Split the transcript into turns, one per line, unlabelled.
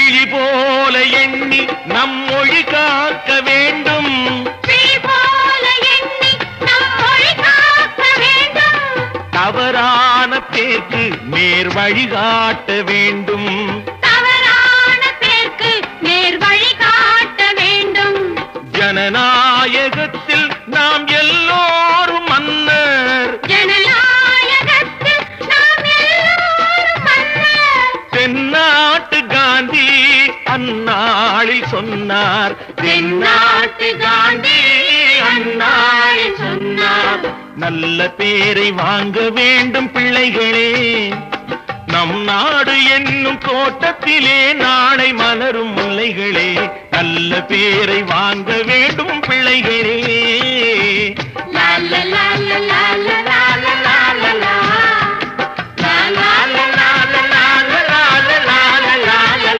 விழி போல எண்ணி நம் மொழி காக்க வேண்டும். தவறான பேருக்கு நேர் வழிகாட்ட வேண்டும். ஜனநாயகத்தில் நாம் எல்லோரும் மன்னர். தென்னாட்டு காந்தி அந்நாளில் சொன்னார். தென்னாட்டு காந்தி அந்நாளில் சொன்னார். நல்ல பேரை வாங்க வேண்டும் பிள்ளைகளே. நம் நாடு என்னும் தோட்டத்திலே நாளை மலரும் முல்லைகளே. நல்ல பேரை வாங்க